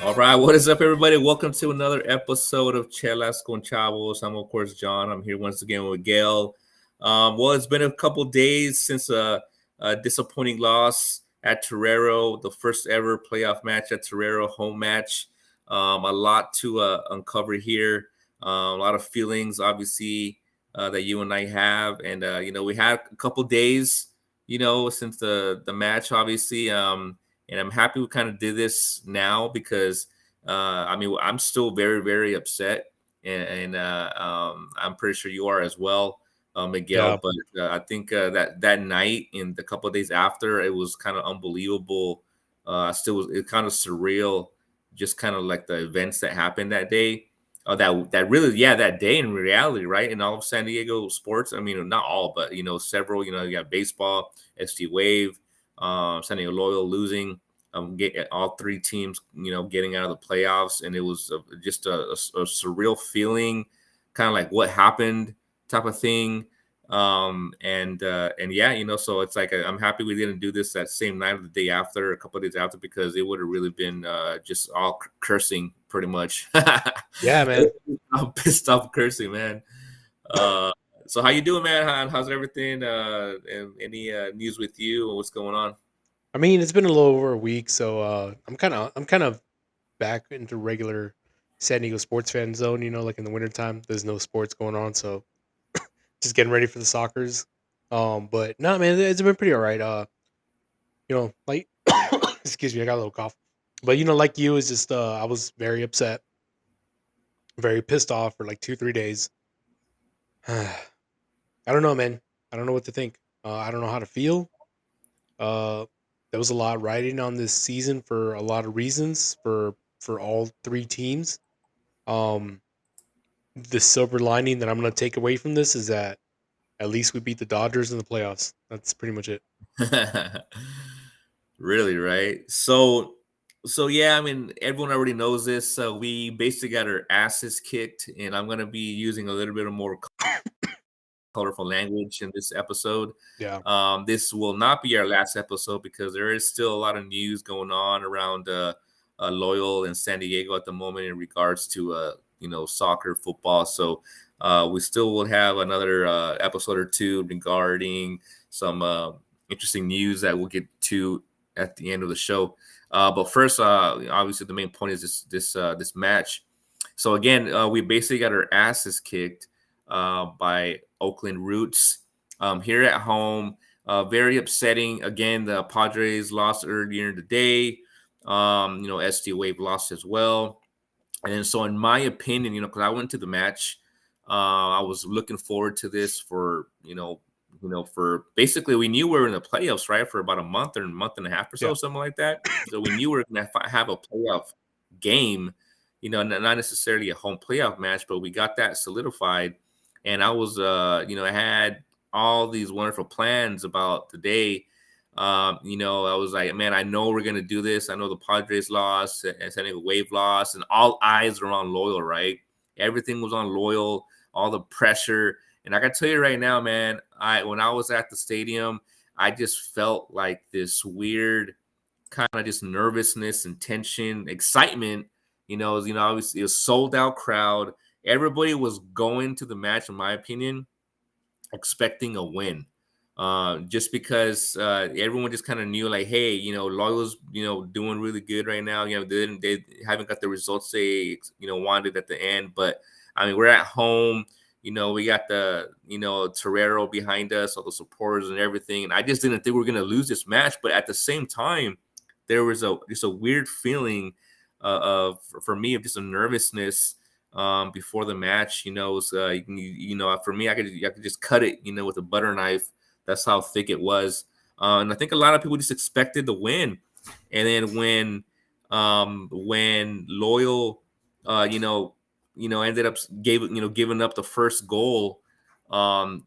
All right, what is up, everybody? Welcome to another episode of Chelas con Chavos. I'm, of course, John. I'm here once again with Gail. Well, it's been a couple days since a disappointing loss at Torero, the first ever playoff match at Torero, home match. A lot to uncover here. A lot of feelings, obviously, that you and I have. And, we had a couple days, since the match, obviously. And I'm happy we kind of did this now because, I'm still very, very upset. And I'm pretty sure you are as well, Miguel. Yeah. But I think that night and the couple of days after, it was kind of unbelievable. It kind of surreal, just kind of like the events that happened that day. That day in reality, right? In all of San Diego sports. I mean, not all, but several. You got baseball, ST Wave, San Diego Loyal losing, get all three teams, getting out of the playoffs, and it was just a surreal feeling, kind of like what happened type of thing. And yeah, so it's like I'm happy we didn't do this that same night or the day after, a couple of days after, because it would have really been just all cursing pretty much. Yeah, man. I'm pissed off cursing, man. So how you doing, man? How's everything? And any news with you? What's going on? I mean, it's been a little over a week, so I'm kind of back into regular San Diego sports fan zone. Like in the wintertime, there's no sports going on, so just getting ready for the soccer's. But no, man, it's been pretty all right. Like excuse me, I got a little cough. But like you, is just I was very upset, very pissed off for like 2 3 days. I don't know, man. I don't know what to think. I don't know how to feel. Uh, there was a lot riding on this season for a lot of reasons for all three teams. Um, the silver lining that I'm going to take away from this is that at least we beat the Dodgers in the playoffs. That's pretty much it. Really, right? So yeah, I mean, everyone already knows this. So we basically got our asses kicked, and I'm gonna be using a little bit of more colorful language in this episode. Yeah. This will not be our last episode because there is still a lot of news going on around Loyal and San Diego at the moment in regards to soccer, football. So we still will have another episode or two regarding some interesting news that we'll get to at the end of the show. But first, obviously, the main point is this match. So again, we basically got our asses kicked by Oakland Roots here at home. Very upsetting. Again, the Padres lost earlier in the day. ST Wave lost as well. And then, so in my opinion, because I went to the match, I was looking forward to this for basically we knew we were in the playoffs, right, for about a month or a month and a half or so, Yeah. something like that. So we knew we were going to have a playoff game, not necessarily a home playoff match, but we got that solidified. And I was, I had all these wonderful plans about the day. I was like, man, I know we're going to do this. I know the Padres lost and San Diego Wave lost, and all eyes are on Loyal, right? Everything was on Loyal, all the pressure. And I can tell you right now, man, when I was at the stadium, I just felt like this weird kind of just nervousness and tension, excitement. Obviously it was sold out crowd. Everybody was going to the match, in my opinion, expecting a win. Just because everyone just kind of knew, like, hey, Loyal's, doing really good right now. They haven't got the results they, wanted at the end. But I mean, we're at home. We got the, Torero behind us, all the supporters and everything. And I just didn't think we were going to lose this match. But at the same time, there was just a weird feeling for me of just a nervousness before the match. For me, I could just cut it, with a butter knife. That's how thick it was. and I think a lot of people just expected the win. And then when Loyal, you know, ended up giving up the first goal, um,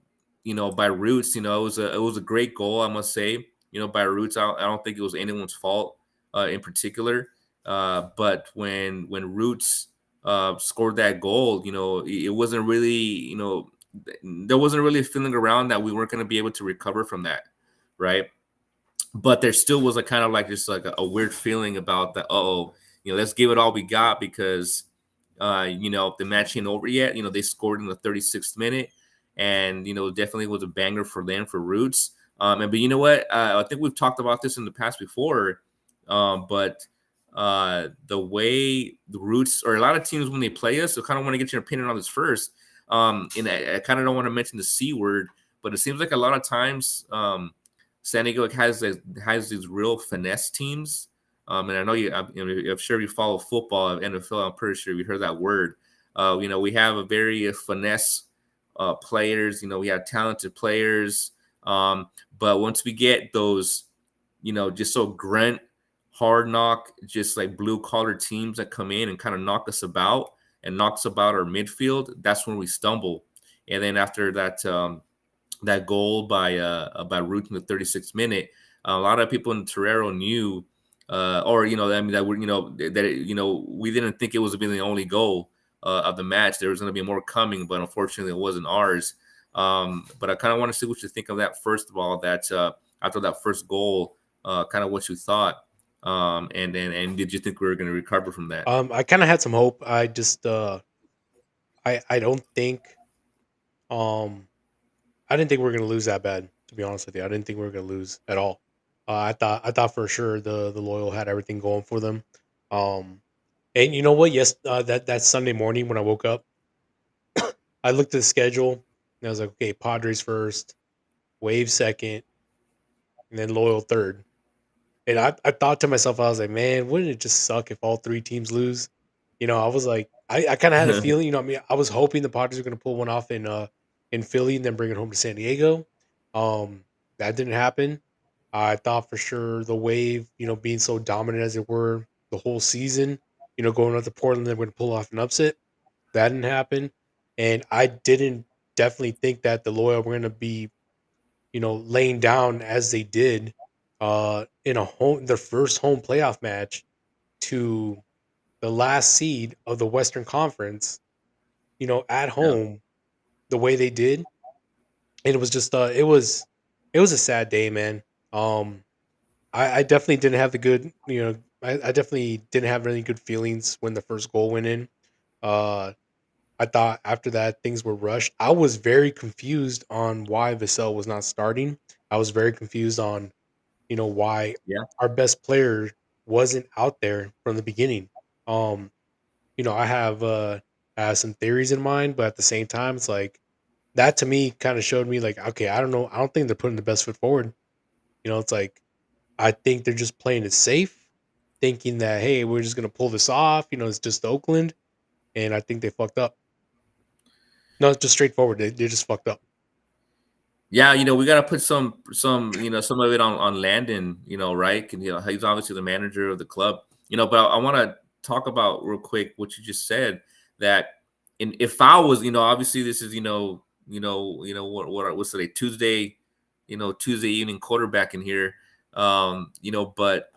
by Roots. It was a great goal, I must say. By Roots, I don't think it was anyone's fault in particular. But when Roots scored that goal, it wasn't really, there wasn't really a feeling around that we weren't going to be able to recover from that, right? But there still was a kind of like just like a weird feeling about that. Oh, let's give it all we got because the match ain't over yet. They scored in the 36th minute, and definitely was a banger for them for Roots. But you know what? I think we've talked about this in the past before. But the way the Roots or a lot of teams when they play us, I kind of want to get your opinion on this first. And I kind of don't want to mention the C word, but it seems like a lot of times San Diego has these real finesse teams. And I know I'm sure you follow football, NFL. I'm pretty sure you heard that word. We have a very finesse players. We have talented players. But once we get those, just so grunt, hard knock, just like blue collar teams that come in and kind of knock us about and knocks about our midfield, that's when we stumble. And then after that goal by Root in the 36th minute, a lot of people in Torero knew, or I mean that we we didn't think it was being the only goal of the match. There was going to be more coming, but unfortunately, it wasn't ours. But I kind of want to see what you think of that. First of all, that after that first goal, kind of what you thought, and did you think we were going to recover from that? I kind of had some hope. I just I don't think um I didn't think we were gonna lose that bad. To be honest with you, I didn't think we were gonna lose at all. I thought for sure the Loyal had everything going for them. Um, and you know what? Yes, that Sunday morning when I woke up, I looked at the schedule and I was like, okay, Padres first, Wave second, and then Loyal third. And I thought to myself, I was like, man, wouldn't it just suck if all three teams lose? I was like, I kind of had a feeling, I mean, I was hoping the Padres were going to pull one off in Philly and then bring it home to San Diego. That didn't happen. I thought for sure the Wave, being so dominant as it were the whole season, going out to Portland, they're going to pull off an upset. That didn't happen, and I didn't definitely think that the Loyal were going to be laying down as they did in their first home playoff match to the last seed of the Western Conference, at Yeah, home the way they did. And it was just it was a sad day, man. I definitely didn't have the good, I definitely didn't have any good feelings when the first goal went in. Uh I thought after that things were rushed. I was very confused on why Vassell was not starting. I was very confused on why yeah. our best player wasn't out there from the beginning. Um, I have some theories in mind, but at the same time, it's like that to me kind of showed me like, okay, I don't know, I don't think they're putting the best foot forward. It's like I think they're just playing it safe, thinking that hey, we're just gonna pull this off. It's just Oakland, and I think they fucked up. No, it's just straightforward. They just fucked up. Yeah, we gotta put some of it on Landon, right? And, he's obviously the manager of the club, but I want to talk about real quick what you just said that if I was, obviously this is, what's today, Tuesday, Tuesday evening quarterback in here, but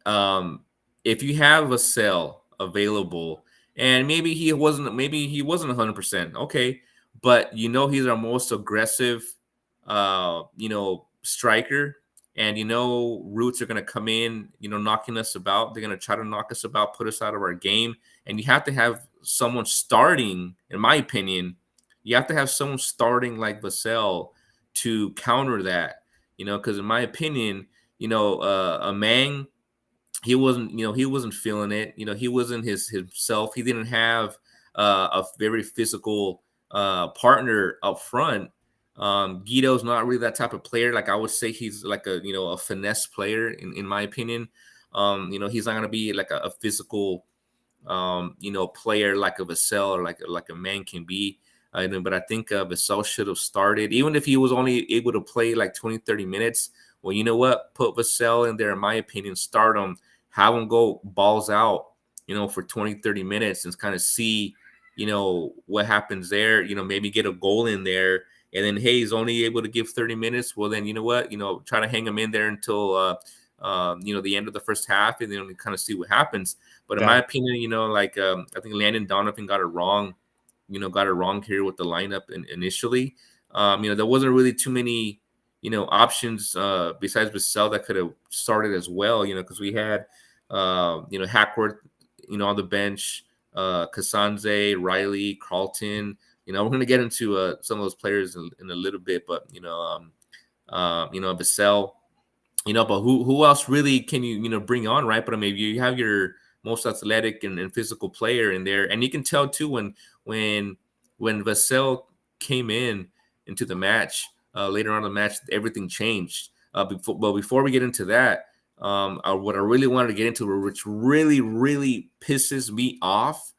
um, if you have a sale available and maybe he wasn't 100%, okay, but he's our most aggressive striker, and Roots are going to come in, knocking us about. They're going to try to knock us about, put us out of our game, and you have to have someone starting, in my opinion. You have to have someone starting like Vassell to counter that, because in my opinion, a Mang, he wasn't feeling it. He wasn't himself. He didn't have a very physical partner up front. Guido's not really that type of player. Like, I would say he's like a finesse player in my opinion. He's not gonna be like a physical player like a Vassell or like a man can be. I know, but I think Vassell should have started, even if he was only able to play like 20, 30 minutes. Well, you know what? Put Vassell in there, in my opinion, start him, have him go balls out, for 20, 30 minutes and kind of see, what happens there, maybe get a goal in there. And then, hey, he's only able to give 30 minutes. Well, then, you know what? Try to hang him in there until, the end of the first half and then kind of see what happens. But in my Yeah. opinion, like I think Landon Donovan got it wrong here with the lineup initially. There wasn't really too many, options besides Vassell that could have started as well. Because we had, Hackworth, on the bench, Kasanze, Riley, Carlton. We're going to get into some of those players in a little bit, but Vassell. But who else really can you bring on, right? But I mean, you have your most athletic and physical player in there, and you can tell too when when Vassell came into the match later on in the match, everything changed. Before we get into that, what I really wanted to get into, which really pisses me off,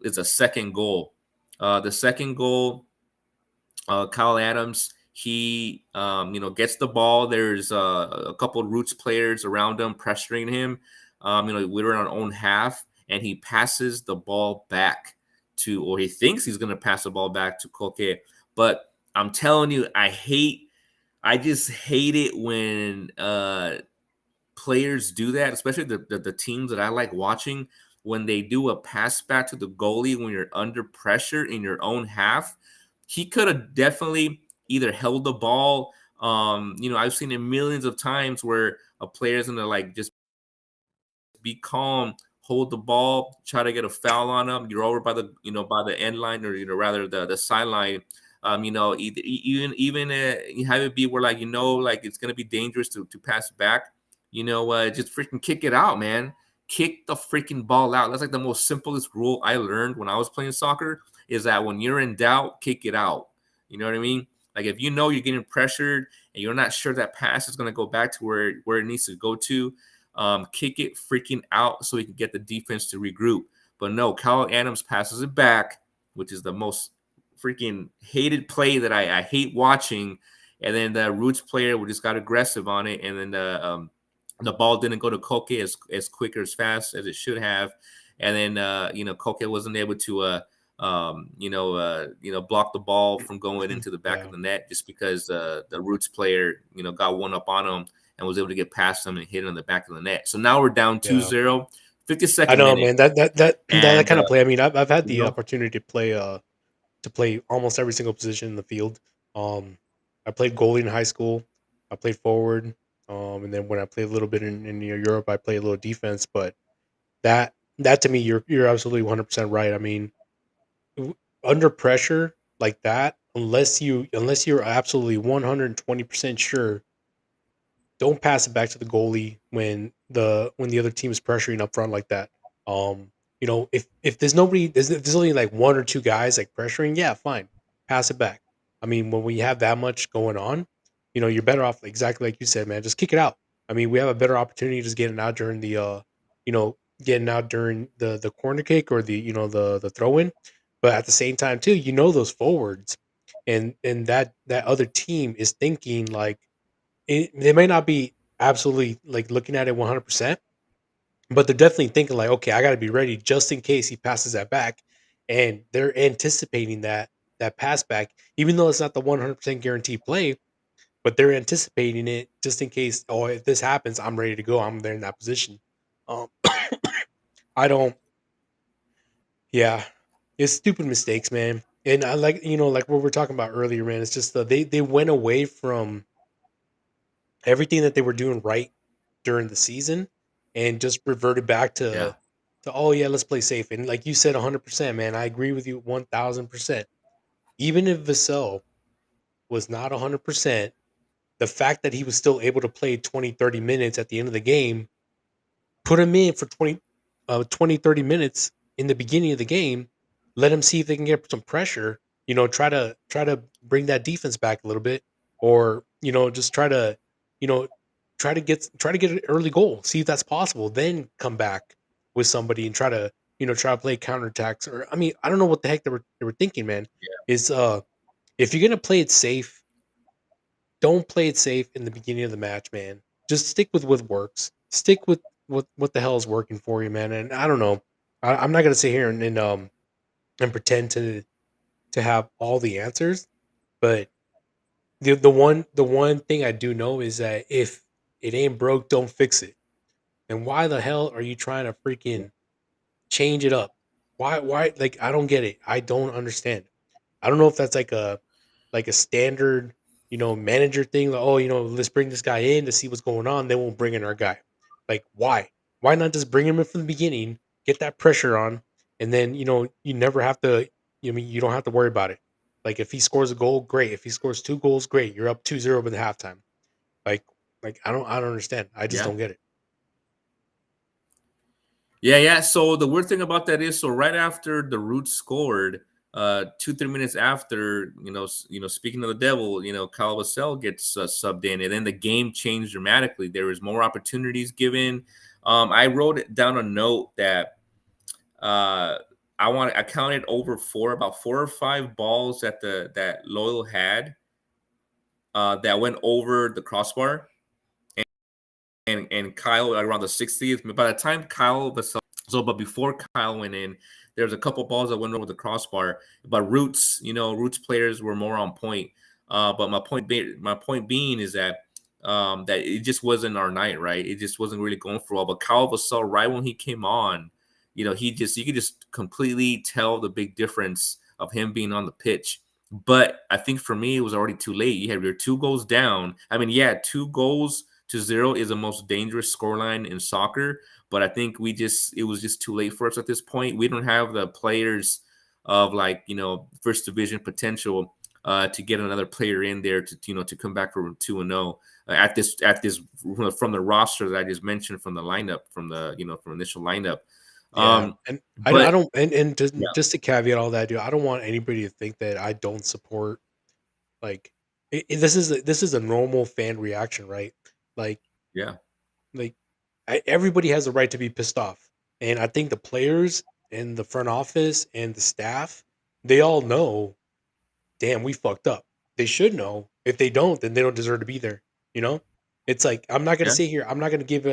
is a second goal. The second goal, Kyle Adams, he gets the ball. There's a couple of Roots players around him pressuring him. We're on our own half, and he passes the ball back or he thinks he's going to pass the ball back to Koke. But I'm telling you, I just hate it when players do that, especially the teams that I like watching, when they do a pass back to the goalie when you're under pressure in your own half. He could have definitely either held the ball. I've seen it millions of times where a player's gonna like just be calm, hold the ball, try to get a foul on them. You're over by the end line, or rather the sideline. Even you have it be where like like it's gonna be dangerous to pass back. Just freaking kick it out, man. Kick the freaking ball out. That's like the most simplest rule I learned when I was playing soccer. Is that when you're in doubt, kick it out. You know what I mean? Like if you're getting pressured and you're not sure that pass is gonna go back to where it needs to go to, kick it freaking out so he can get the defense to regroup. But no, Kyle Adams passes it back, which is the most freaking hated play that I hate watching. And then the Roots player just got aggressive on it, and then the ball didn't go to Koke as quick or as fast as it should have. And then Koke wasn't able to block the ball from going into the back of Yeah. the net just because the Roots player got one up on him and was able to get past them and hit it on the back of the net. So now we're down Yeah. 2-0, I 52nd know, minute. man. That And kind of play. I mean, I've had you the know, opportunity to play almost every single position in the field. Um, I played goalie in high school. I played forward. And then when I played a little bit in Europe, I played a little defense. But that to me, you're absolutely 100% right. I mean, under pressure like that, unless you're absolutely 120% sure, don't pass it back to the goalie when the other team is pressuring up front like that. If there's nobody, if there's only like one or two guys like pressuring, yeah, fine, pass it back. I mean, when we have that much going on, you're better off exactly like you said, man. Just kick it out. I mean, we have a better opportunity just getting out during getting out during the corner kick or the throw in, but at the same time too, those forwards and that other team is thinking like they may not be absolutely like looking at it 100%, but they're definitely thinking like, okay, I got to be ready just in case he passes that back, and they're anticipating that pass back, even though it's not the 100% guaranteed play, but they're anticipating it just in case. Oh, if this happens, I'm ready to go. I'm there in that position. Um, I don't. Yeah, it's stupid mistakes, man. And I like what we are talking about earlier, man. It's just they went away from everything that they were doing right during the season and just reverted back yeah, to oh yeah, let's play safe. And like you said 100%, man, I agree with you 1000%. Even if Vassell was not 100%, the fact that he was still able to play 20, 30 minutes at the end of the game, put him in for 20, 30 minutes in the beginning of the game, let him see if they can get some pressure, try to bring that defense back a little bit, or just you know try to get an early goal, see if that's possible, then come back with somebody and try to play counterattacks, or I mean, I don't know what the heck they were thinking, man. Yeah. Is if you're gonna play it safe, don't play it safe in the beginning of the match, man. Just stick with what works. Stick with what the hell is working for you, man. And I don't know. I'm not gonna sit here and pretend to have all the answers, but the one thing I do know is that if it ain't broke, don't fix it. And why the hell are you trying to freaking change it up? Why like I don't get it. I don't understand. I don't know if that's like a standard, manager thing. Like, oh, let's bring this guy in to see what's going on. Then we'll bring in our guy. Like, why? Why not just bring him in from the beginning, get that pressure on, and then you never have to. You don't have to worry about it. Like if he scores a goal, great. If he scores two goals, great. You're up 2-0 in the halftime. Like, I don't understand. I just Yeah. don't get it. Yeah, yeah. So the weird thing about that is, so right after the Roots scored, 2 3 minutes after, speaking of the devil, Kyle Vassell gets subbed in, and then the game changed dramatically. There was more opportunities given. I wrote it down a note that uh, I counted over about 4 or 5 balls that Loyal had that went over the crossbar, and Kyle around the 60th. By the time Kyle Vassell, but before Kyle went in, there's a couple balls that went over the crossbar. But Roots players were more on point. But my point being is that that it just wasn't our night, right? It just wasn't really going for all. But Kyle Vassell, right when he came on, you could just completely tell the big difference of him being on the pitch. But I think for me, it was already too late. You had your 2 goals down. I mean, yeah, 2 goals to 0 is the most dangerous scoreline in soccer. But I think it was just too late for us at this point. We don't have the players of like, first division potential to get another player in there to come back from 2-0 at this from the roster that I just mentioned from the lineup from initial lineup. Yeah, Um, and I but don't, and yeah, just to caveat all that, dude, I don't want anybody to think that I don't support. Like, this is a normal fan reaction, right? Like yeah, like everybody has a right to be pissed off, and I think the players and the front office and the staff, they all know, damn, we fucked up. They should know. If they don't, then they don't deserve to be there. You know, it's like I'm not gonna yeah, sit here. I'm not gonna give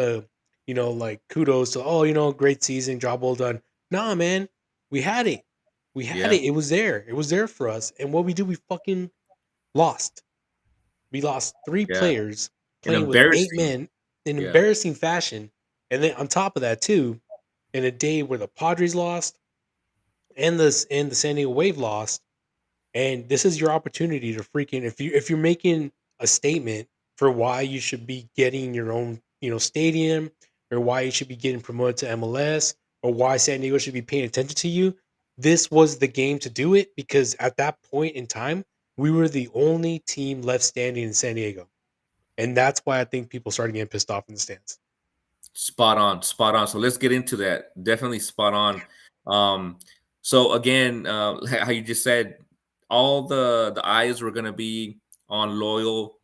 like kudos to, oh, great season, job well done. Nah, man, we had it. We had yeah, it. It was there. It was there for us. And what we do, we fucking lost. We lost three yeah. players And playing with eight embarrassing. men in Yeah, embarrassing fashion. And then on top of that, too, in a day where the Padres lost and the San Diego Wave lost, and this is your opportunity to freaking, if you're making a statement for why you should be getting your own, stadium, or why you should be getting promoted to MLS, or why San Diego should be paying attention to you, this was the game to do it, because at that point in time, we were the only team left standing in San Diego. And that's why I think people started getting pissed off in the stands. spot on, spot on. So let's get into that. Definitely spot on. Um, so again, how you just said, all the eyes were gonna be on Loyal.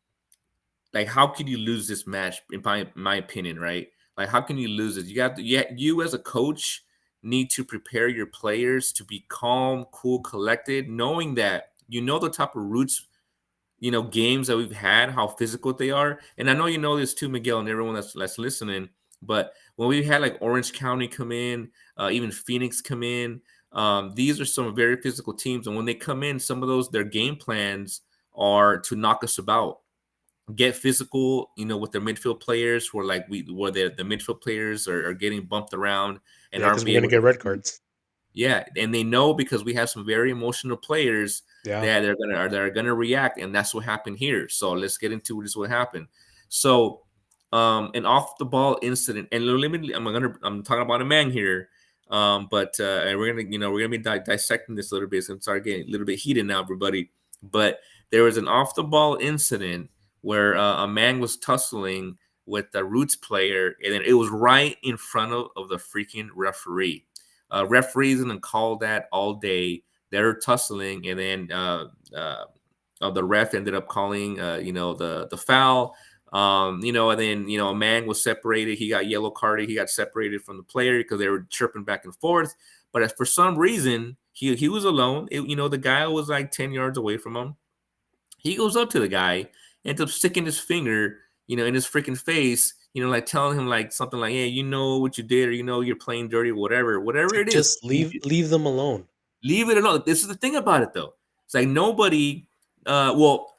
Like, how could you lose this match? In my opinion, right? Like, how can you lose it? You as a coach need to prepare your players to be calm, cool, collected, knowing that the type of Roots games that we've had, how physical they are. And I know you know this too, Miguel, and everyone that's listening. But when we had like Orange County come in, even Phoenix come in, these are some very physical teams. And when they come in, some of their game plans are to knock us about, get physical, with their midfield players, where the midfield players are getting bumped around and Yeah, because aren't we're be gonna able to. get red cards. Yeah, and they know because we have some very emotional players Yeah. that are gonna react, and that's what happened here. So let's get into this. What happened? So, an off the ball incident, and literally, I'm talking about a man here, but and we're gonna be dissecting this a little bit. It's gonna start getting a little bit heated now, everybody. But there was an off the ball incident where a man was tussling with the Roots player, and then it was right in front of the freaking referee. Referees and call that all day. They're tussling, and then the ref ended up calling, the foul. And then a man was separated. He got yellow carded. He got separated from the player because they were chirping back and forth. But for some reason, he was alone. The guy was like 10 yards away from him. He goes up to the guy, ends up sticking his finger, in his freaking face, like telling him like something like, "Hey, you know what you did, or you're playing dirty, or whatever It's like, it is." just leave them alone. Leave it alone. This is the thing about it, though. It's like nobody, well,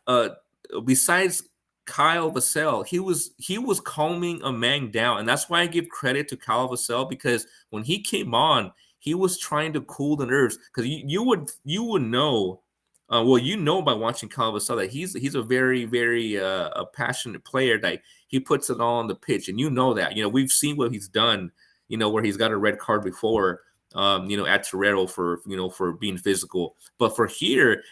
besides Kyle Vassell, he was calming a man down, and that's why I give credit to Kyle Vassell because when he came on, he was trying to cool the nerves because you would know. Well, by watching Kyle Vassell that he's a very very a passionate player that he puts it all on the pitch, and that we've seen what he's done, where he's got a red card before, at Torero for being physical. But for here,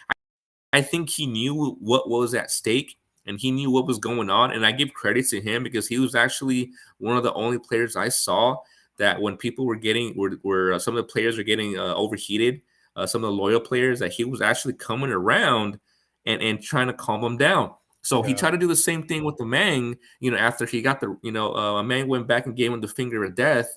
I think he knew what was at stake and he knew what was going on. And I give credit to him because he was actually one of the only players I saw that when people were getting, were some of the players were getting overheated, some of the loyal players, that he was actually coming around and trying to calm them down. So he Yeah, tried to do the same thing with the Mang, after he got Mang went back and gave him the finger of death,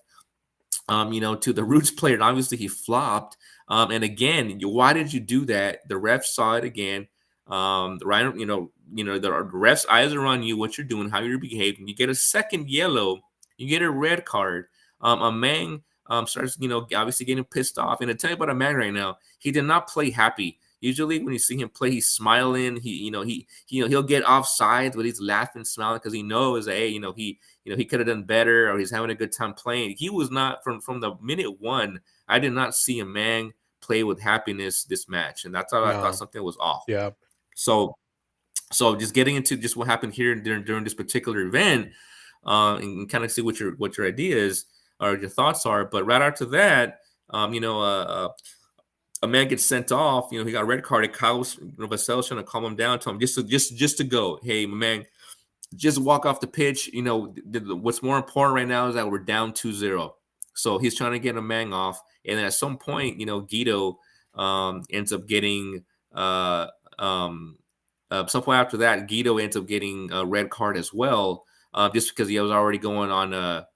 to the Roots player. And obviously he flopped. And again, why did you do that? The ref saw it again. Right, the ref's eyes are on you, what you're doing, how you're behaving. You get a second yellow, you get a red card. A man starts, obviously getting pissed off. And I tell you about a man right now, he did not play happy. Usually when you see him play, he's smiling. He'll get offside, but he's laughing, smiling because he knows that, hey, he could have done better, or he's having a good time playing. He was not from the minute one. I did not see a man play with happiness this match, and that's how I thought no, something was off. yeah. So, just getting into just what happened here during this particular event, and kind of see what your idea is or your thoughts are. But right after that, a man gets sent off. He got red carded. Kyle was, Vassell's trying to calm him down, to him just to go. Hey, my man, just walk off the pitch. What's more important right now is that we're down 2-0. So he's trying to get a man off. And then at some point, Guido ends up getting um, some point after that, Guido ends up getting a red card as well, just because he was already going on a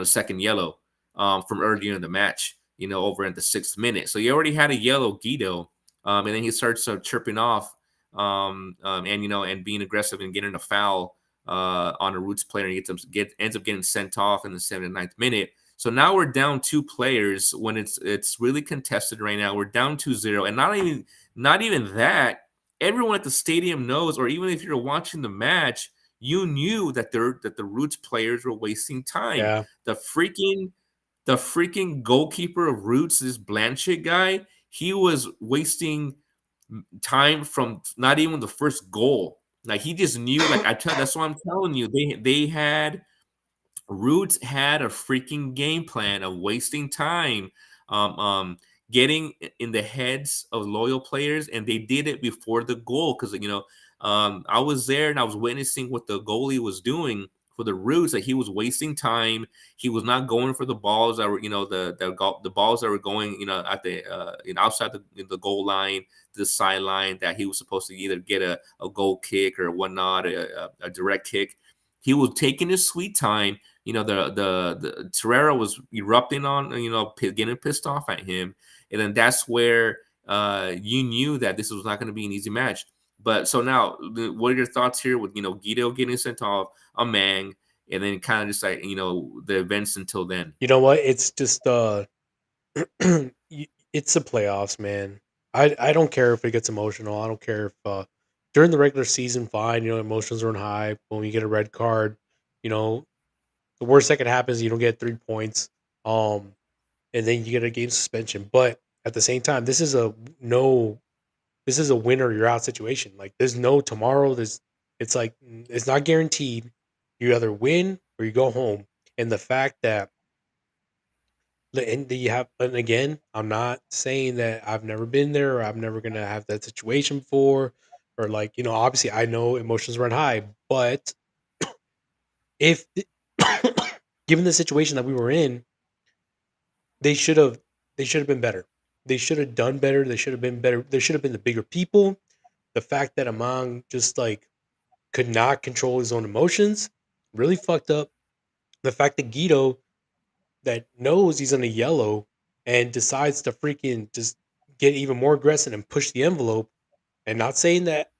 second yellow from earlier in the match, over at the 6th minute. So he already had a yellow, Guido, and then he starts chirping off, and being aggressive and getting a foul on a Roots player, and ends up getting sent off in the 79th minute. So now we're down 2 players when it's really contested right now. We're down 2-0, and not even that. Everyone at the stadium knows, or even if you're watching the match, you knew that the Roots players were wasting time. Yeah. The freaking goalkeeper of Roots, this Blanchett guy, he was wasting time from not even the first goal. Like he just knew. Like that's what I'm telling you. They had Roots had a freaking game plan of wasting time, um, um, getting in the heads of loyal players, and they did it before the goal because I was there and I was witnessing what the goalie was doing for the Roots. That he was wasting time. He was not going for the balls that were the balls that were going at the outside the goal line to the sideline, that he was supposed to either get a goal kick or whatnot, a direct kick. He was taking his sweet time. The Torreira was erupting on, getting pissed off at him, and then that's where you knew that this was not going to be an easy match. But so now, what are your thoughts here with Guido getting sent off, a Mang, and then kind of just like the events until then? You know what? It's just it's the playoffs, man. I don't care if it gets emotional. I don't care if during the regular season, fine. Emotions run high. But when you get a red card, you know the worst that could happen is you don't get 3 points. Um, and then you get a game suspension. But at the same time, no, this is a win or you're out situation. Like there's no tomorrow. It's like it's not guaranteed. You either win or you go home. And the fact that and you have, and again, I'm not saying that I've never been there or I'm never gonna have that situation before, or like obviously I know emotions run high, but if given the situation that we were in, they should have they should have been better. They should have done better. They should have been better. There should have been the bigger people. The fact that Among just like could not control his own emotions. Really fucked up. The fact that Guido that knows he's on a yellow and decides to freaking just get even more aggressive and push the envelope. And not saying that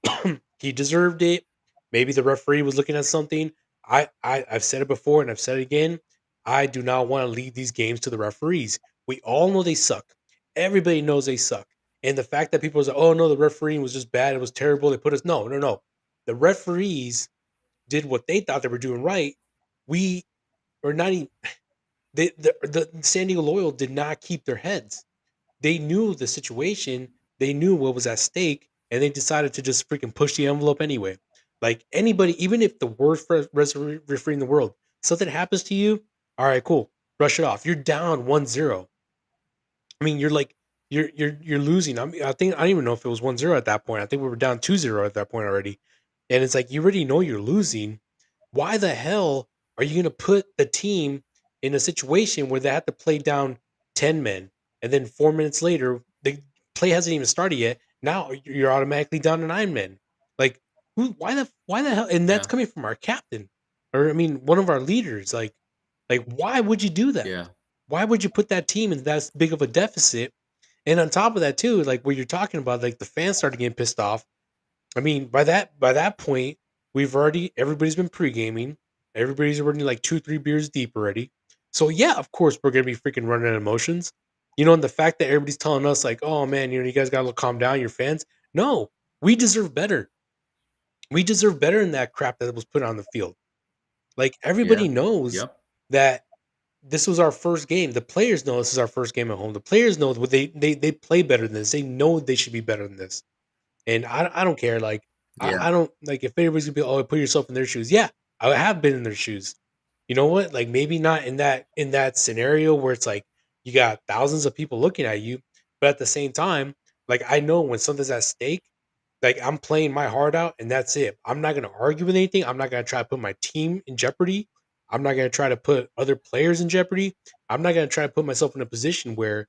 he deserved it. Maybe the referee was looking at something. I've said it before and I've said it again. I do not want to leave these games to the referees. We all know they suck. Everybody knows they suck. And the fact that people say, "Oh no, the refereeing was just bad. It was terrible. They put us." No, no, no. The referees did what they thought they were doing right. We are not even. The San Diego Loyal did not keep their heads. They knew the situation, they knew what was at stake, and they decided to just freaking push the envelope anyway. Like anybody, even if the worst referee in the world, something happens to you, all right, cool, brush it off. You're down 1-0. I mean, you're like you're losing. I think I don't even know if it was 1-0 at that point. I think we were down 2-0 at that point already. And it's like you already know you're losing. Why the hell are you going to put the team in a situation where they have to play down 10 men and then 4 minutes later the play hasn't even started yet. Now you're automatically down to 9 men. Like why the hell, and that's Yeah. coming from our captain, or I mean one of our leaders. Like why would you do that? Yeah. Why would you put that team in that big of a deficit? And on top of that too, like what you're talking about, like the fans started getting pissed off. I mean, by that point, everybody's been pre-gaming. Everybody's already like 2, 3 beers deep already. So yeah, of course we're gonna be freaking running out of emotions. And the fact that everybody's telling us like, oh man, you guys gotta calm down, your fans. No, we deserve better. We deserve better than that crap that was put on the field. Like Yeah. everybody knows Yep. that this was our first game. The players know this is our first game at home. The players know what they play better than this. They know they should be better than this. And I don't care. Like Yeah. I don't like if everybody's gonna be, oh, put yourself in their shoes. Yeah, I have been in their shoes. You know what? Like maybe not in that scenario where it's like you got thousands of people looking at you, but at the same time, like I know when something's at stake, like I'm playing my heart out and that's it. I'm not gonna argue with anything. I'm not gonna try to put my team in jeopardy. I'm not gonna try to put other players in jeopardy. I'm not gonna try to put myself in a position where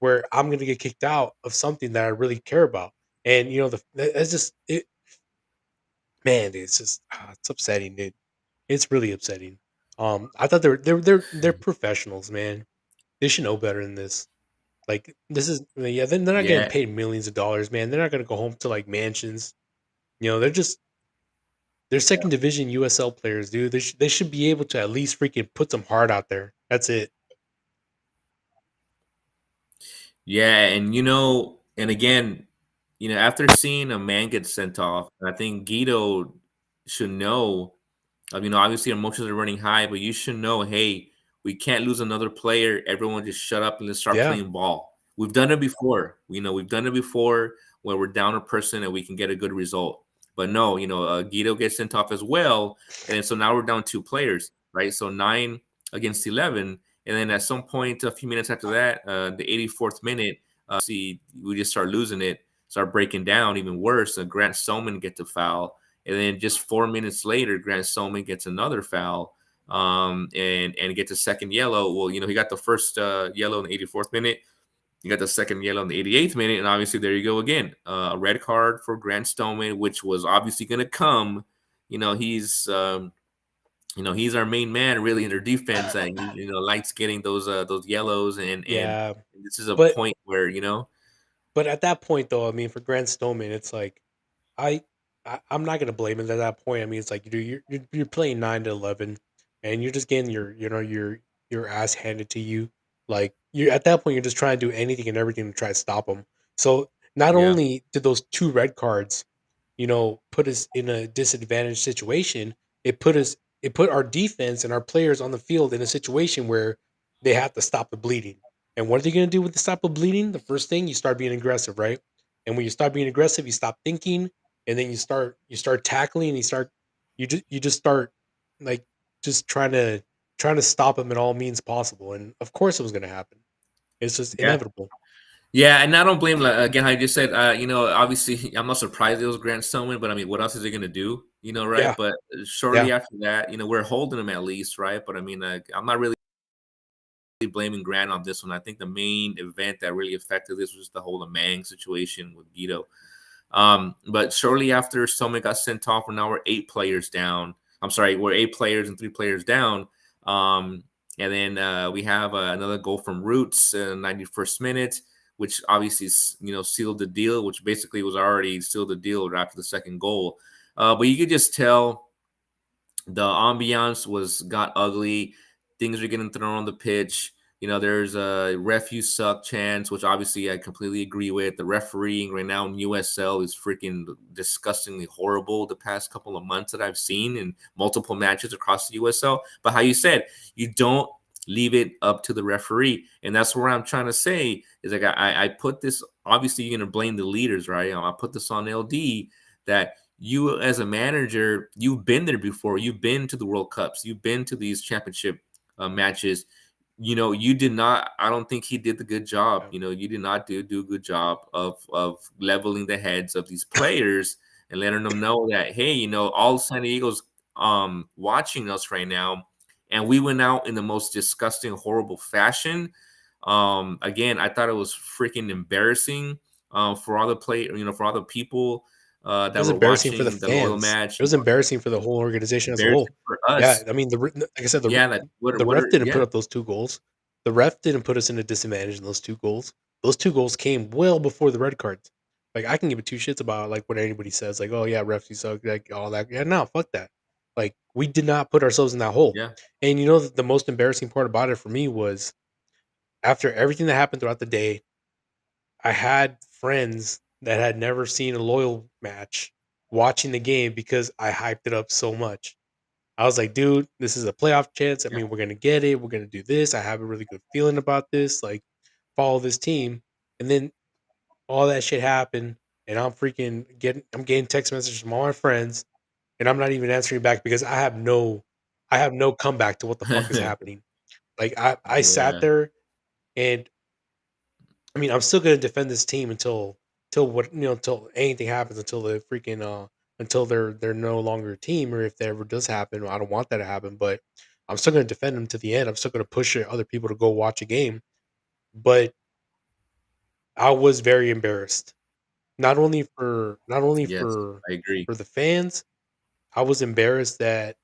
I'm gonna get kicked out of something that I really care about. And that's just it, man. It's just it's upsetting, dude. It's really upsetting. I thought they're professionals, man. They should know better than this. Like this is yeah, they're not getting Yeah. paid millions of dollars, man. They're not gonna go home to like mansions. They're second division USL players, dude. They should be able to at least freaking put some heart out there. That's it. Yeah. And again, after seeing a man get sent off, I think Guido should know. Obviously emotions are running high, but you should know, hey, we can't lose another player. Everyone just shut up and let's start Yeah, playing ball. We've done it before. We've done it before where we're down a person and we can get a good result. But no, Guido gets sent off as well, and then so now we're down 2 players, right? So 9 against 11, and then at some point, a few minutes after that, the 84th minute, see, we just start losing it, start breaking down even worse. Grant Soman gets a foul, and then just 4 minutes later, Grant Soman gets another foul, and gets a second yellow. Well, he got the first yellow in the 84th minute. You got the second yellow in the 88th minute, and obviously there you go again. A red card for Grant Stoneman, which was obviously going to come. He's he's our main man really in their defense, and likes getting those yellows, and yeah. this is a But point where but at that point though, I mean, for Grant Stillman, it's like I, I'm not gonna blame him at that point. I mean, it's like you're playing 9-11, and you're just getting your ass handed to you. Like you at that point, you're just trying to do anything and everything to try to stop him. So not yeah, only did those 2 red cards, put us in a disadvantaged situation, it put our defense and our players on the field in a situation where they have to stop the bleeding. And what are they going to do with the stop the bleeding? The first thing, you start being aggressive, right? And when you start being aggressive, you stop thinking, and then you start tackling, and you just start like just trying to stop them in all means possible. And of course, it was going to happen. It's just yeah. inevitable. Yeah, and I don't blame again. I just said, obviously, I'm not surprised it was Grant Stoneman, but I mean, what else is he gonna do? Right? Yeah, But yeah, shortly after that, we're holding him at least, right? But I mean, I'm not really blaming Grant on this one. I think the main event that really affected this was the whole Mang situation with Guido. But shortly after Somi got sent off, now we're 8 players down. I'm sorry, we're 8 players and 3 players down. Um, and then we have another goal from Roots in the 91st minute, which obviously sealed the deal, which basically was already sealed the deal after the second goal. But you could just tell the ambiance got ugly. Things are getting thrown on the pitch. There's a ref you suck chance, which obviously I completely agree with. The refereeing right now in USL is freaking disgustingly horrible the past couple of months that I've seen in multiple matches across the USL. But how you said, you don't leave it up to the referee. And that's where I'm trying to say is like I put this, obviously you're gonna blame the leaders, right? I put this on LD that you as a manager, you've been there before. You've been to the World Cups. You've been to these championship matches. You did not. I don't think he did the good job. Yeah. You did not do a good job of leveling the heads of these players and letting them know that hey, all San Diego's watching us right now, and we went out in the most disgusting, horrible fashion. Again, I thought it was freaking embarrassing for all the for all the people It that was were embarrassing for the watching the loyal fans. match. It was embarrassing for the whole organization as a whole. Embarrassing for Yeah, us. I mean, like I said, Yeah, like the what ref are didn't put yeah, up those 2 goals. The ref didn't put us in a disadvantage in those 2 goals. Those 2 goals came well before the red cards. Like, I can give a 2 shits about, like, what anybody says, like, "Oh, yeah, refs, you suck," like, all that. Yeah, no, fuck that. Like, we did not put ourselves in that hole. yeah, And the most embarrassing part about it for me was after everything that happened throughout the day, I had friends that had never seen a loyal match watching the game because I hyped it up so much. I was like, dude, this is a playoff chance. I yeah, mean, we're gonna get it. We're gonna do this. I have a really good feeling about this. Like, follow this team. And then all that shit happened, and I'm getting text messages from all my friends, and I'm not even answering back because I have no comeback to what the fuck is happening. Like, I sat yeah, there, and I mean, I'm still gonna defend this team until what until anything happens, until the freaking until they're no longer a team, or if that ever does happen. I don't want that to happen, but I'm still gonna defend them to the end. I'm still gonna push other people to go watch a game. But I was very embarrassed, not only yes, I agree. for the fans. I was embarrassed that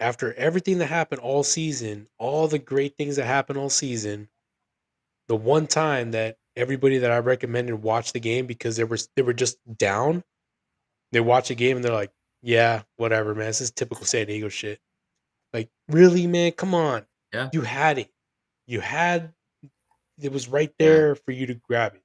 after everything that happened all season, all the great things that happened all season, the one time that everybody that I recommended watch the game because they were just down, they watch a game and they're like, "Yeah, whatever, man. This is typical San Diego shit." Like, really, man? Come on. Yeah, You had it. You had it was right yeah. there for you to grab it.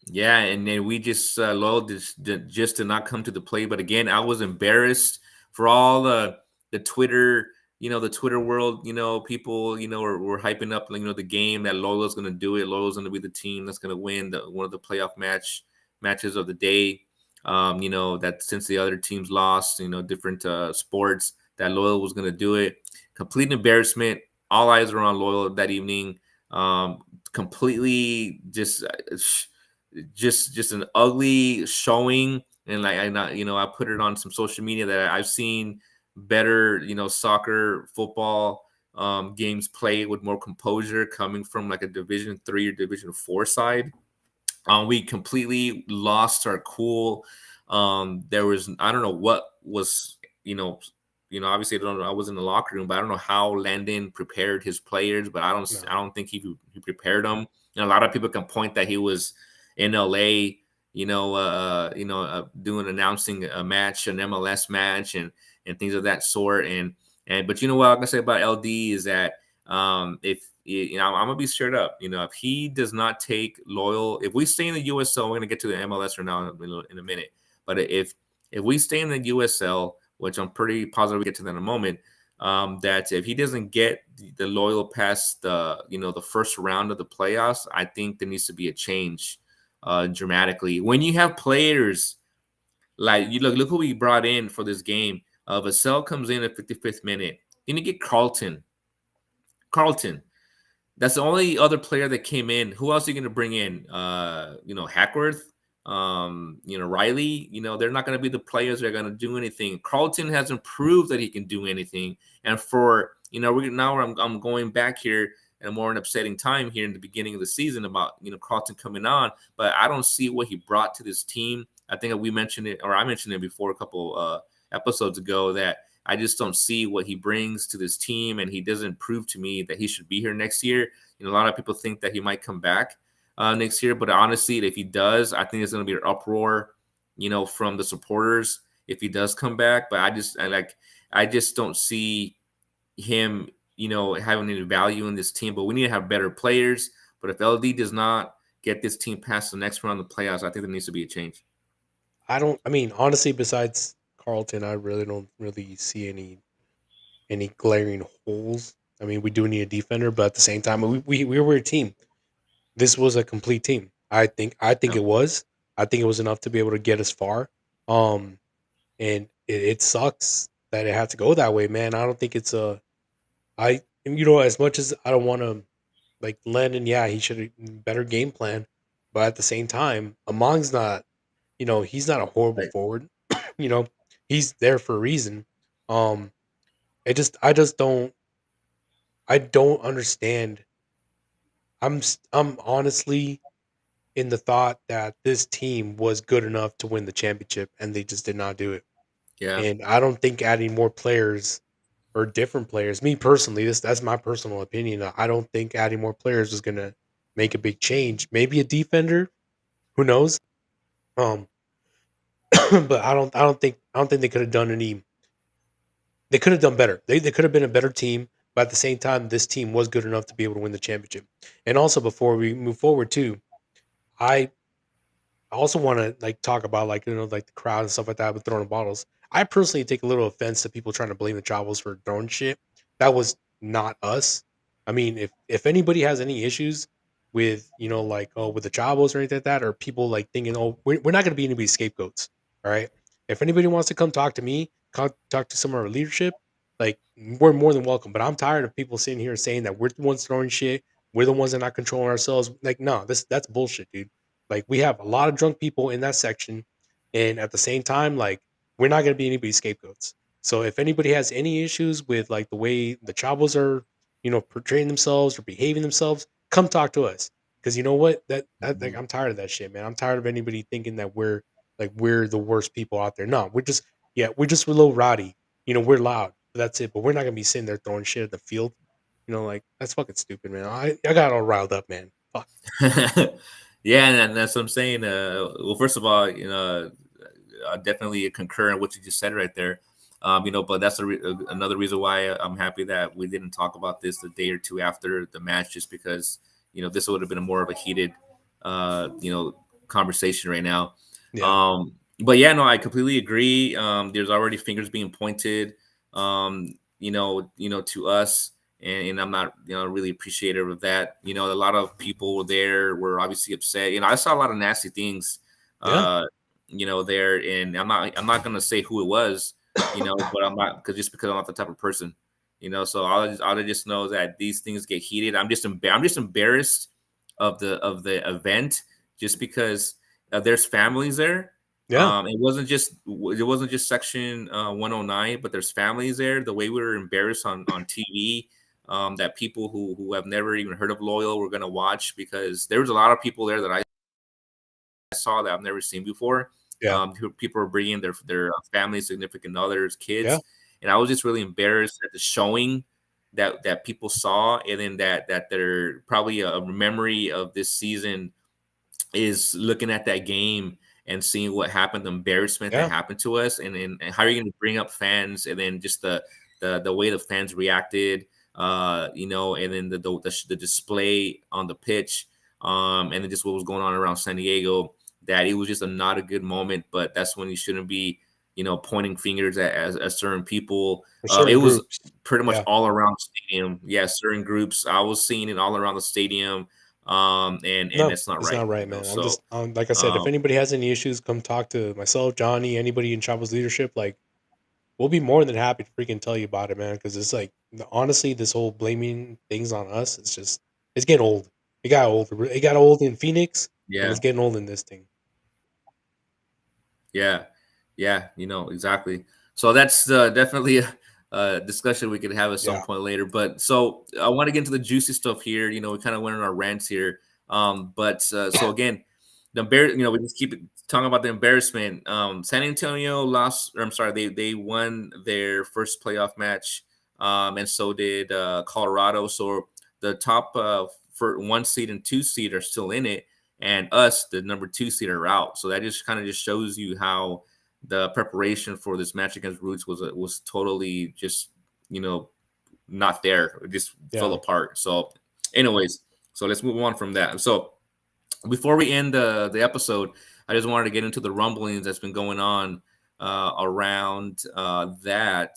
Yeah, and then we just loyal just did not come to the play. But again, I was embarrassed for all the Twitter, the Twitter world, people, were hyping up, the game that Loyal's going to do it. Loyal's going to be the team that's going to win one of the playoff matches of the day. That since the other teams lost, different sports, that Loyal was going to do it. Complete embarrassment. All eyes were on Loyal that evening. Completely just an ugly showing. And like I not I put it on some social media that I've seen better soccer football games played with more composure coming from like a Division 3 or Division 4 side. We completely lost our cool. There was I don't know what was obviously I was in the locker room, but I don't know how Landon prepared his players, but I No. don't think he prepared them. And a lot of people can point that he was in LA, doing announcing a match, an MLS match, and things of that sort. And but what I'm gonna say about LD is that if I'm gonna be straight up. If he does not take Loyal, if we stay in the USL, we're gonna get to the MLS right now in a minute. But if we stay in the USL, which I'm pretty positive we get to that in a moment, that if he doesn't get the Loyal past the first round of the playoffs, I think there needs to be a change dramatically. When you have players like you look who we brought in for this game. Vassell comes in at 55th minute. Then you get Carlton. Carlton. That's the only other player that came in. Who else are you going to bring in? Hackworth, Riley. They're not going to be the players that are going to do anything. Carlton hasn't proved that he can do anything. And for we're now I'm going back here. and a more an upsetting time here in the beginning of the season about Carlton coming on. But I don't see what he brought to this team. I think we mentioned it, or I mentioned it before a couple episodes ago, that I just don't see what he brings to this team, and he doesn't prove to me that he should be here next year. A lot of people think that he might come back next year, but honestly, if he does, I think there's going to be an uproar, from the supporters if he does come back. But I just don't see him, having any value in this team. But we need to have better players. But if LD does not get this team past the next round of the playoffs, I think there needs to be a change. I don't. I mean, honestly, besides Carlton, I really don't really see any glaring holes. I mean, we do need a defender, but at the same time, we were a team. This was a complete team. I think Yeah. it was. I think it was enough to be able to get us far. Um, and it sucks that it had to go that way, man. I don't think it's a. As much as I don't want to like Landon, yeah, he should have better game plan, but at the same time, Among's not. He's not a horrible Right. forward. you know, he's there for a reason. Um, I don't understand. I'm honestly in the thought that this team was good enough to win the championship, and they just did not do it. Yeah. And I don't think adding more players or different players, me personally, that's my personal opinion. I don't think adding more players is gonna make a big change. Maybe a defender, who knows? Um, but I don't think they could have done any. They could have done better. They could have been a better team, but at the same time, this team was good enough to be able to win the championship. And also, before we move forward, too, I I also want to like talk about like like the crowd and stuff like that with throwing bottles. I personally take a little offense to people trying to blame the Chavos for throwing shit. That was not us. I mean, if anybody has any issues with like with the Chavos or anything like that, or people like thinking we're not going to be anybody's scapegoats. All right. If anybody wants to come talk to me, come talk to some of our leadership, like we're more than welcome. But I'm tired of people sitting here saying that we're the ones throwing shit. We're the ones that are not controlling ourselves. Like, no, that's bullshit, dude. Like we have a lot of drunk people in that section, and at the same time, like we're not going to be anybody's scapegoats. So if anybody has any issues with like the way the Chavos are, portraying themselves or behaving themselves, come talk to us. Because you know what? That like Mhm. I'm tired of that shit, man. I'm tired of anybody thinking that we're the worst people out there. No, we're just a little rowdy. We're loud. But that's it. But we're not gonna be sitting there throwing shit at the field. Like that's fucking stupid, man. I got all riled up, man. Fuck. Yeah, and that's what I'm saying. Well, first of all, I definitely concur in what you just said right there. But that's another reason why I'm happy that we didn't talk about this a day or two after the match, just because this would have been a more of a heated, conversation right now. Yeah. But yeah, no, I completely agree. There's already fingers being pointed, to us, and I'm not, really appreciative of that. A lot of people were there were obviously upset. I saw a lot of nasty things, Yeah. uh, there, and I'm not gonna say who it was, but I'm not because I'm not the type of person, So I'll just know that these things get heated. I'm just embarrassed of the event, just because there's families there. Yeah. It wasn't just section 109, but there's families there. The way we were embarrassed on TV, that people who have never even heard of Loyal were gonna watch, because there was a lot of people there that I saw that I've never seen before. Yeah. People were bringing their families, significant others, Yeah. kids, and I was just really embarrassed at the showing that people saw, and then that they're probably a memory of this season is looking at that game and seeing what happened, the embarrassment that Yeah. happened to us, and how are you going to bring up fans, and then just the way the fans reacted, and then the display on the pitch, and then just what was going on around San Diego, that it was just not a good moment. But that's when you shouldn't be, pointing fingers at certain people. For It certain was groups. pretty much Yeah. all around the stadium. Yeah, certain groups. I was seeing it all around the stadium, and No, that's not it's right, not right, man. I'm So, just like I said, if um, anybody has any issues, come talk to myself, Johnny, anybody in Chavo's leadership. Like, we'll be more than happy to freaking tell you about it, man. Because it's like, honestly, this whole blaming things on us, it's getting old. It got old. It got old in Phoenix, and yeah, it's getting old in this thing. yeah, yeah, exactly. So that's definitely discussion we could have at some Yeah. point later. But so I want to get into the juicy stuff here. You know, we kind of went on our rants here. But so again, we just keep talking about the embarrassment. San Antonio lost, or I'm sorry, they won their first playoff match, and so did Colorado. So the top for one seed and two seed are still in it, and us, the number two seed, are out. So that just kind of just shows you how the preparation for this match against Roots was totally just you know not there. It just fell Yeah. apart. So, anyways, so let's move on from that. So before we end the episode, I just wanted to get into the rumblings that's been going on around that.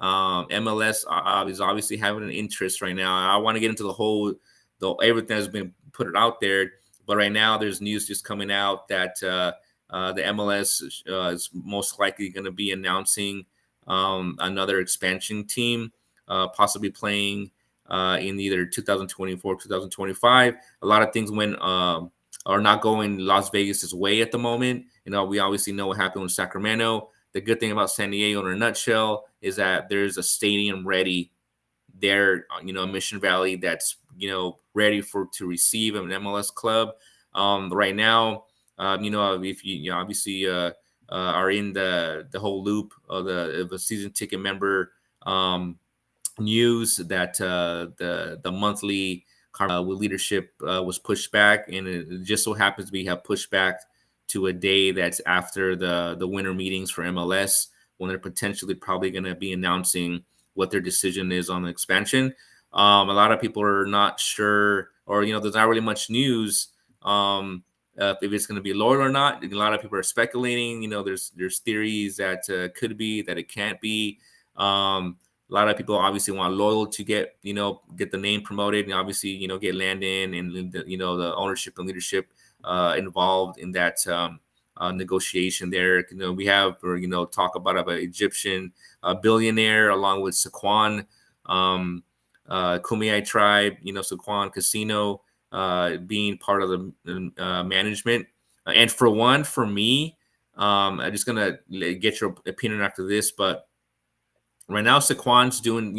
MLS is obviously having an interest right now. I want to get into the everything that's been put out there, but right now there's news just coming out that the MLS is most likely going to be announcing another expansion team, possibly playing in either 2024, 2025. A lot of things went are not going Las Vegas's way at the moment. You know, we obviously know what happened with Sacramento. The good thing about San Diego, in a nutshell, is that there's a stadium ready there, Mission Valley, that's ready for to receive an MLS club. Right now, if you obviously are in the whole loop of a season ticket member. News that the monthly with leadership was pushed back, and it just so happens we have pushed back to a day that's after the winter meetings for MLS, when they're potentially probably going to be announcing what their decision is on the expansion. A lot of people are not sure, or there's not really much news if it's going to be loyal or not. A lot of people are speculating. There's theories that could be, that it can't be. A lot of people obviously want loyal to get the name promoted, and obviously get Landon and the ownership and leadership involved in that negotiation there. We have, or talk about an Egyptian billionaire along with Saquon, Kumeyaay tribe, Saquon Casino being part of the management. And for me, I'm just gonna get your opinion after this, but right now, Saquon's doing,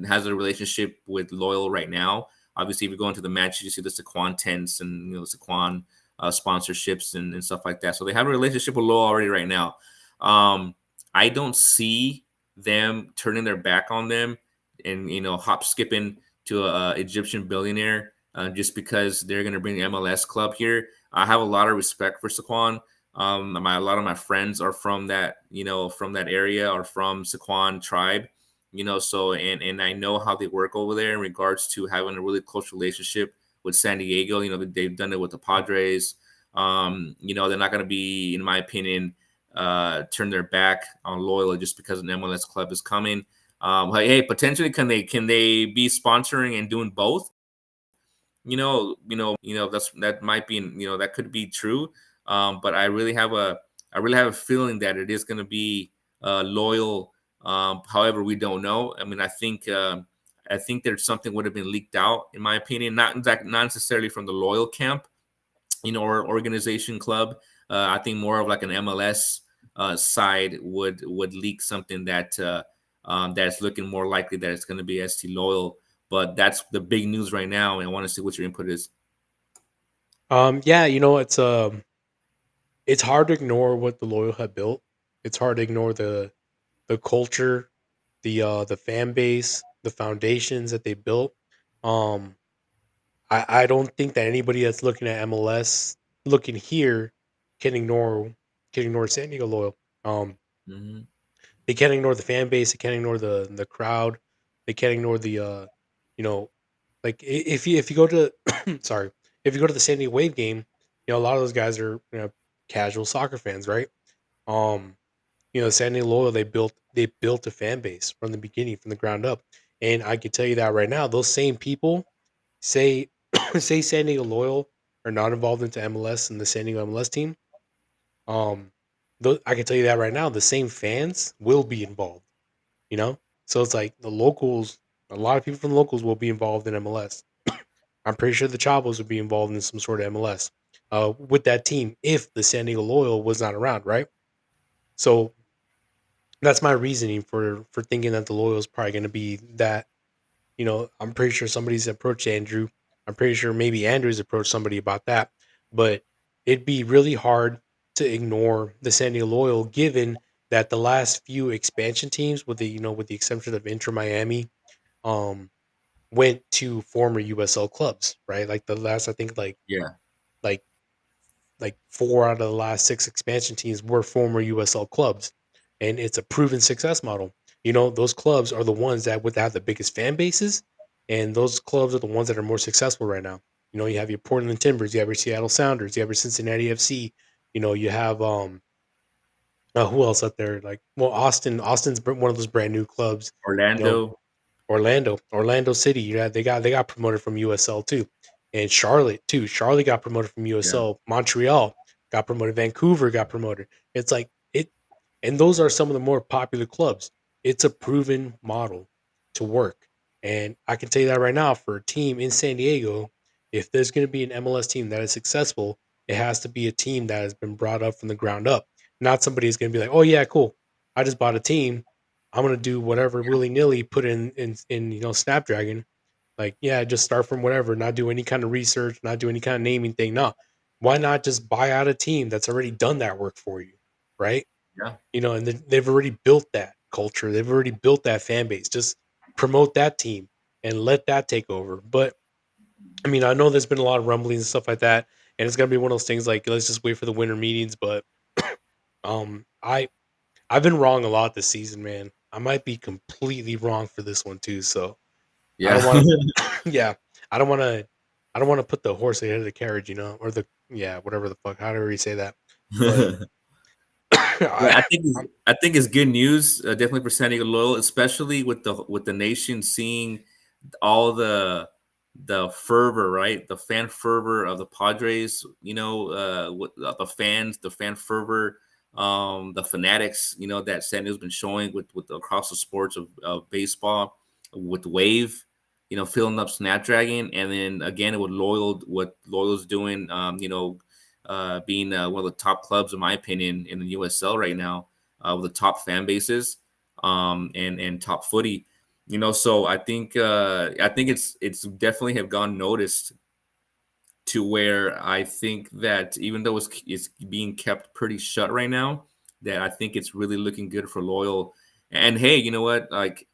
has a relationship with Loyal right now. Obviously, if you go into the match, you see the Saquon tents and Saquon sponsorships and stuff like that. So they have a relationship with Loyal already right now. I don't see them turning their back on them and hop skipping to a Egyptian billionaire just because they're going to bring the MLS club here. I have a lot of respect for Saquon. A lot of my friends are from that area, or from Saquon tribe, so and I know how they work over there in regards to having a really close relationship with San Diego. They've done it with the Padres. They're not going to be, in my opinion, turn their back on Loyola just because an MLS club is coming. Hey, potentially, can they be sponsoring and doing both? That might be, that could be true. But I really have a feeling that it is going to be loyal. However, we don't know. I mean, I think there's something would have been leaked out, in my opinion, not necessarily from the loyal camp, or organization club. I think more of like an MLS side would leak something that's looking more likely that it's going to be ST Loyal. But that's the big news right now, and I want to see what your input is. Yeah, it's hard to ignore what the Loyal have built. It's hard to ignore the culture, the fan base, the foundations that they built. Um, I don't think that anybody that's looking at MLS, looking here, can ignore can ignore San Diego Loyal. Um, Hmm. they can't ignore the fan base. They can't ignore the crowd. They can't ignore you know, like if you go to sorry, if you go to the San Diego Wave game, a lot of those guys are casual soccer fans, right? Um, San Diego Loyal, they built a fan base from the beginning, from the ground up, and I can tell you that right now, those same people say say San Diego Loyal are not involved into MLS and the San Diego MLS team. Um, I can tell you that right now, the same fans will be involved. You know, so it's like the locals. A lot of people from the locals will be involved in MLS. I'm pretty sure the Chavos would be involved in some sort of MLS with that team if the San Diego Loyal was not around, right? So That's my reasoning for thinking that the loyal is probably going to be that. I'm pretty sure somebody's approached Andrew. I'm pretty sure maybe Andrew's approached somebody about that. But it'd be really hard to ignore the San Diego Loyal, given that the last few expansion teams, with the exception of Inter Miami, um, went to former USL clubs, right? Like the last, I think, Yeah, like like four out of the last six expansion teams were former USL clubs, and it's a proven success model. Those clubs are the ones that would have the biggest fan bases, and those clubs are the ones that are more successful right now. You have your Portland Timbers, you have your Seattle Sounders, you have your Cincinnati FC. You have who else out there? Like, well, Austin's one of those brand new clubs. You know, Orlando. Orlando City. They got promoted from USL too, and Charlotte too. Charlotte got promoted from Yeah, USL. Montreal got promoted. Vancouver got promoted. It's like it, and those are some of the more popular clubs. It's a proven model to work, and I can tell you that right now for a team in San Diego, if there's going to be an MLS team that is successful, it has to be a team that has been brought up from the ground up. Not somebody who's going to be like, oh yeah, cool. I just bought a team. I'm gonna do whatever willy nilly, put in Snapdragon. Like, yeah, just start from whatever, not do any kind of research, not do any kind of naming thing. No, why not just buy out a team that's already done that work for you, right? yeah, And they've already built that culture, they've already built that fan base. Just promote that team and let that take over. But I mean, I know there's been a lot of rumblings and stuff like that, and it's gonna be one of those things like let's just wait for the winter meetings. But um, I I've been wrong a lot this season, man. I might be completely wrong for this one too. So I yeah. don't want to. Yeah, I don't want to. I don't want to put the horse ahead of the carriage, or the whatever the fuck, however you say that. But Yeah, I, I think it's good news, definitely for San Diego Loyal, especially with the nation seeing all the fervor, right? The fan fervor of the Padres, with the fans, the fan fervor, the fanatics, that San Diego's been showing with across the sports of baseball, with Wave, filling up Snapdragon, and then again with what Loyal's doing, being one of the top clubs, in my opinion, in the USL right now, with the top fan bases, and top footy. So I think it's definitely have gone noticed to where I think that even though it's being kept pretty shut right now, that I think it's really looking good for Loyal. And hey, you know what? Like,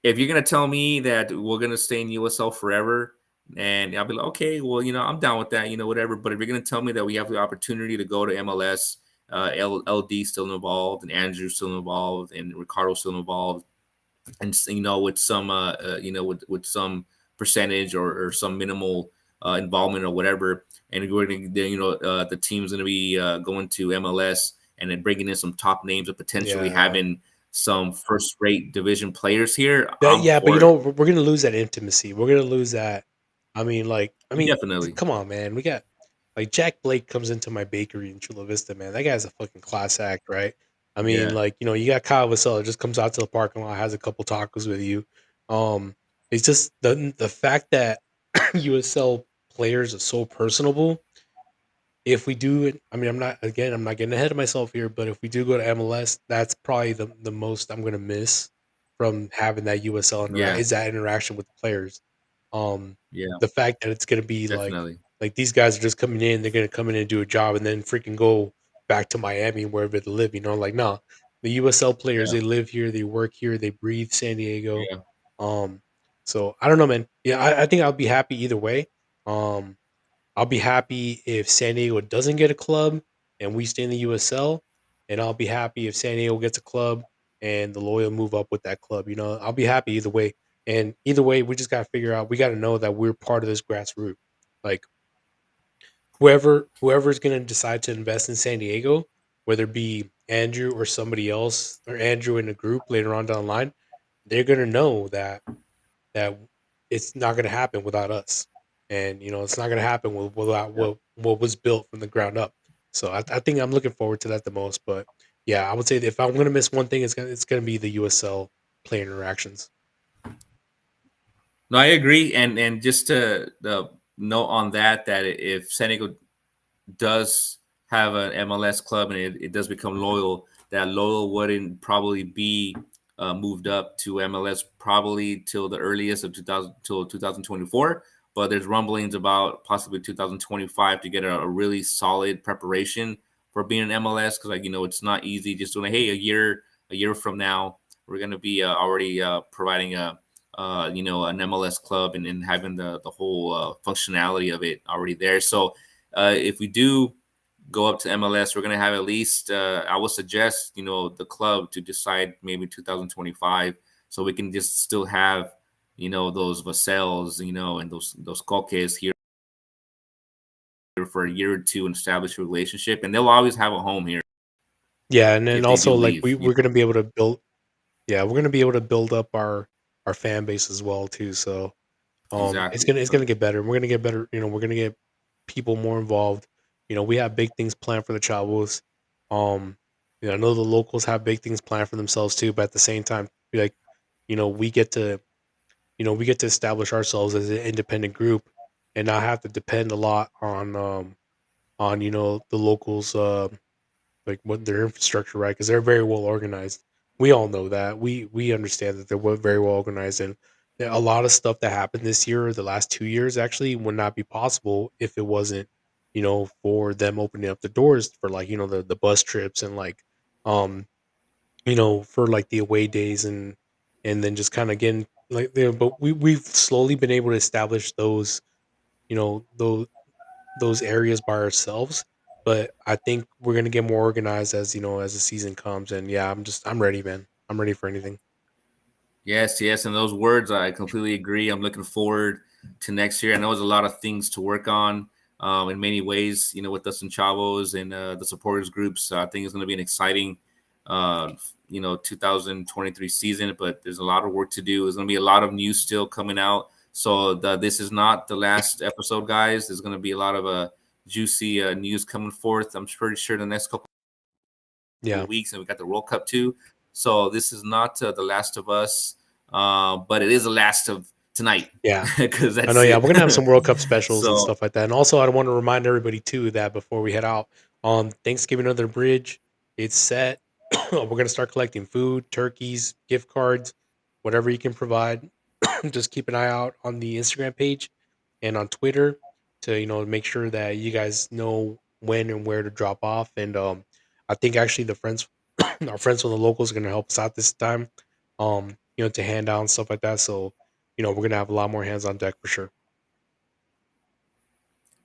if you're gonna tell me that we're gonna stay in USL forever, and I'll be like, okay, well, I'm down with that, whatever. But if you're gonna tell me that we have the opportunity to go to MLS, LD still involved, and Andrew's still involved, and Ricardo's still involved, and with some with some percentage or some minimal involvement or whatever, and we're going to the team's going to be going to MLS, and then bringing in some top names and potentially yeah, having some first rate division players here. that I'm yeah, but for it. we're gonna lose that intimacy. We're gonna lose that. Definitely. Come on, man. We got like Jack Blake comes into my bakery in Chula Vista, man. That guy's a fucking class act, right? Yeah, Like, you got Kyle Vassell just comes out to the parking lot, has a couple tacos with you. Um, it's just the fact that USL players are so personable. If we do it, I'm not getting ahead of myself here, but if we do go to MLS, that's probably the most I'm gonna miss from having that USL yeah, is that interaction with the players. Um, yeah, the fact that it's gonna be definitely. like these guys are just coming in, they're gonna come in and do a job and then freaking go back to Miami wherever they live. Like, no, the USL players, Yeah, they live here, they work here, they breathe San Diego. yeah, Um, so I don't know, man. Yeah, I think I'll be happy either way. Um, I'll be happy if San Diego doesn't get a club and we stay in the USL, and I'll be happy if San Diego gets a club and the Loyal move up with that club. I'll be happy either way. And either way, we just got to figure out. We got to know that we're part of this grassroots. Like, whoever's going to decide to invest in San Diego, whether it be Andrew or somebody else, or Andrew in a group later on down the line, they're going to know that it's not going to happen without us, and it's not going to happen without yeah. what was built from the ground up. So I think I'm looking forward to that the most. But yeah, I would say that if I'm going to miss one thing, it's gonna be the USL player interactions. No, I agree. And just to note on that if San Diego does have an MLS club and it does become Loyal, that Lowell wouldn't probably be moved up to MLS probably till the earliest of 2000 till 2024. But there's rumblings about possibly 2025 to get a really solid preparation for being in MLS, because it's not easy just doing hey a year from now we're going to be already providing an MLS club, and having the whole functionality of it already there. So if we do go up to MLS, we're going to have at least, I would suggest, the club to decide maybe 2025, so we can just still have, those Vassels, and those Coques here for a year or two and establish a relationship, and they'll always have a home here Yeah, and then if they also do like leave. we're gonna be able to build. Yeah, we're gonna be able to build up our fan base as well too. So Exactly. it's gonna get better. We're gonna get better. We're gonna get people more involved. We have big things planned for the Chavos. Um, I know the locals have big things planned for themselves too. But at the same time, like we get to we get to establish ourselves as an independent group and not have to depend a lot on the locals. Like what their infrastructure, right? Because they're very well organized. We all know that. We understand that they're very well organized, and a lot of stuff that happened this year, or the last 2 years, actually would not be possible if it wasn't, for them opening up the doors for like the bus trips and like, um, for like the away days and then just kind of getting like there. But we've slowly been able to establish those, those areas by ourselves. But I think we're gonna get more organized as the season comes. And yeah, I'm ready, man. I'm ready for anything. Yes, yes, and those words I completely agree. I'm looking forward to next year. I know there's a lot of things to work on in many ways, with us and Chavos and the supporters groups. I think it's going to be an exciting, 2023 season, but there's a lot of work to do. There's going to be a lot of news still coming out. So this is not the last episode, guys. There's going to be a lot of juicy news coming forth. I'm pretty sure the next couple Yeah, weeks, and we got the World Cup too. So this is not the Last of Us, but it is the last of tonight yeah. because I know. that's Yeah, it. we're gonna have some World Cup specials and So stuff like that. And also, I want to remind everybody too that before we head out on Thanksgiving under the bridge, it's set. We're gonna start collecting food, turkeys, gift cards, whatever you can provide. Just keep an eye out on the Instagram page and on Twitter to make sure that you guys know when and where to drop off. And I think actually the friends, our friends from the locals, are gonna help us out this time. To hand out and stuff like that. So we're gonna have a lot more hands on deck for sure.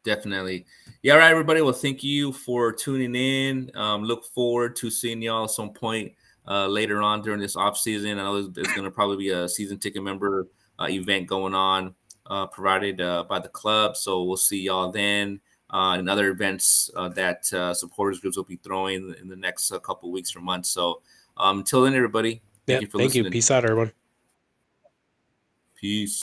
definitely. Yeah, all right, everybody. Well, thank you for tuning in. Look forward to seeing y'all at some point later on during this off season. I know there's going to probably be a season ticket member event going on, provided by the club. So we'll see y'all then. And other events that supporters groups will be throwing in the next couple weeks or months. So until then, everybody, thank Yeah, you for thank you. listening. Peace out, everyone. Peace.